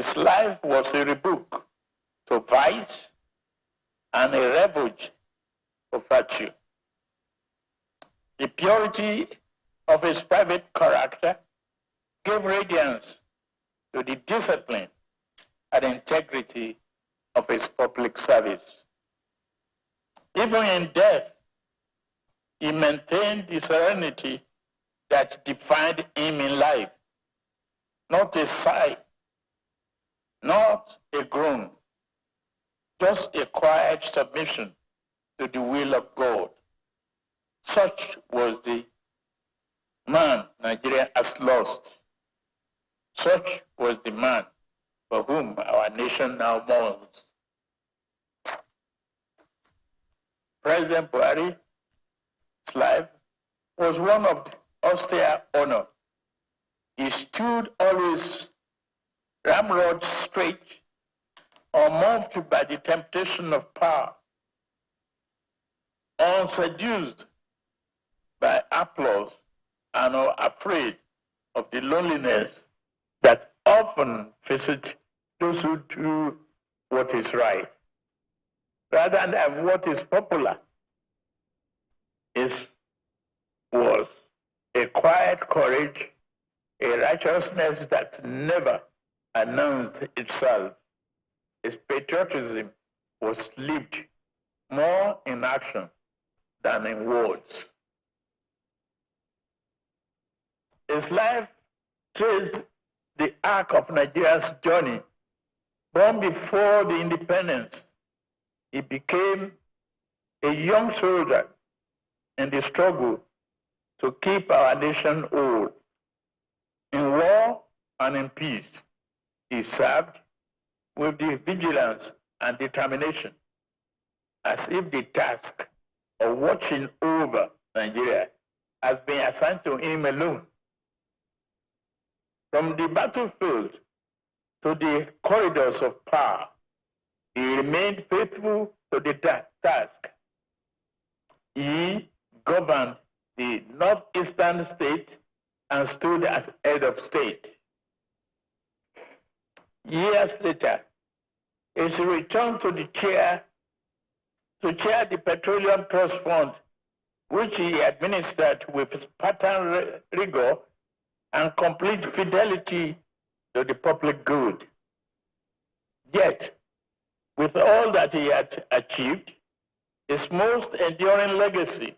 His life was a rebuke to vice and a refuge of virtue. The purity of his private character gave radiance to the discipline and integrity of his public service. Even in death, he maintained the serenity that defined him in life. Not a sigh, not a groan, just a quiet submission to the will of God. Such was the man Nigeria has lost. Such was the man for whom our nation now mourns. President Buhari's life was one of austere honor. He stood always ramrod straight, unmoved by the temptation of power, unseduced by applause, and afraid of the loneliness that often visits those who do what is right, rather than what is popular. Was a quiet courage, a righteousness that never announced itself. His patriotism was lived more in action than in words. His life traced the arc of Nigeria's journey. Born before the independence, he became a young soldier in the struggle to keep our nation whole. In war and in peace, he served with the vigilance and determination, as if the task of watching over Nigeria has been assigned to him alone. From the battlefield to the corridors of power, he remained faithful to the task. He governed the northeastern state and stood as head of state. Years later, his return to the chair to chair the Petroleum Trust Fund, which he administered with Spartan rigor and complete fidelity to the public good. Yet, with all that he had achieved, his most enduring legacy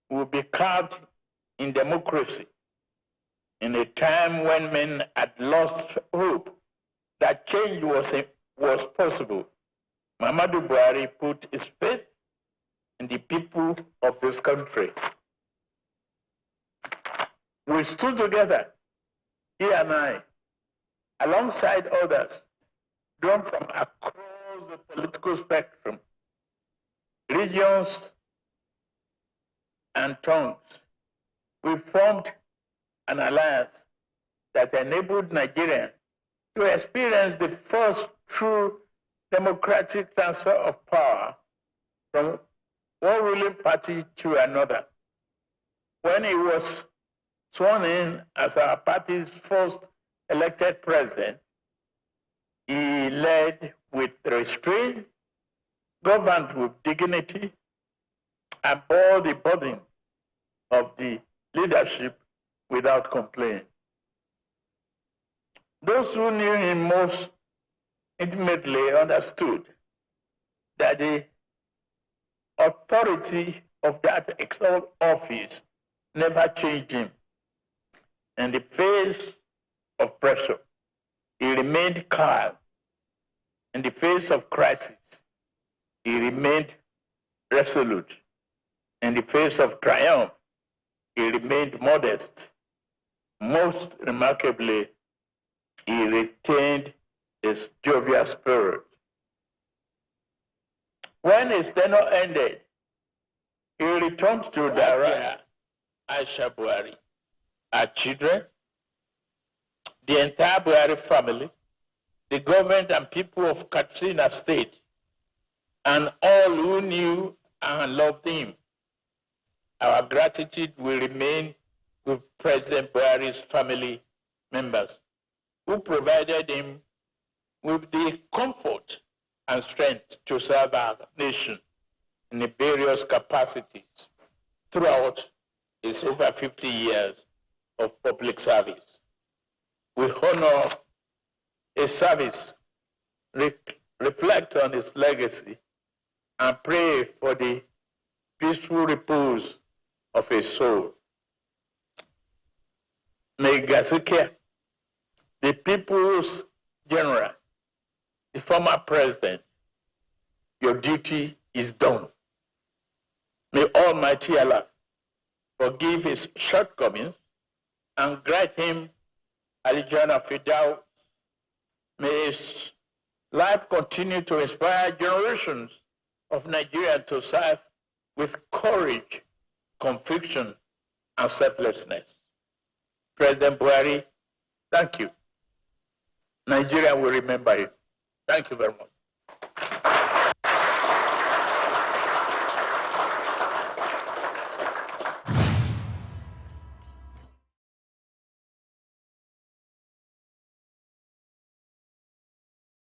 will be carved in democracy. In a time when men had lost hope that change was possible, Muhammadu Buhari put his faith in the people of this country. We stood together, he and I, alongside others, drawn from across the political spectrum, regions and tongues. We formed an alliance that enabled Nigeria to experience the first true democratic transfer of power from one ruling party to another. When he was sworn in as our party's first elected president, he led with restraint, governed with dignity, and bore the burden of the leadership without complaint. Those who knew him most intimately understood that the authority of that exalted office never changed him. In the face of pressure, he remained calm. In the face of crisis, he remained resolute. In the face of triumph, he remained modest. Most remarkably, he retained his jovial spirit. When his tenure ended, he returned to Dara, Aisha Buhari, our children, the entire Buhari family, the government and people of Katsina State, and all who knew and loved him. Our gratitude will remain with President Buhari's family members, who provided him with the comfort and strength to serve our nation in the various capacities throughout his over 50 years of public service. We honor his service, reflect on his legacy, and pray for the peaceful repose of his soul. May Gazukia, the people's general, the former president, your duty is done. May Almighty Allah forgive his shortcomings and grant him Al-Jannah Firdaus. May his life continue to inspire generations of Nigerians to serve with courage, conviction, and selflessness. President Buhari, thank you. Nigeria will remember you. Thank you very much.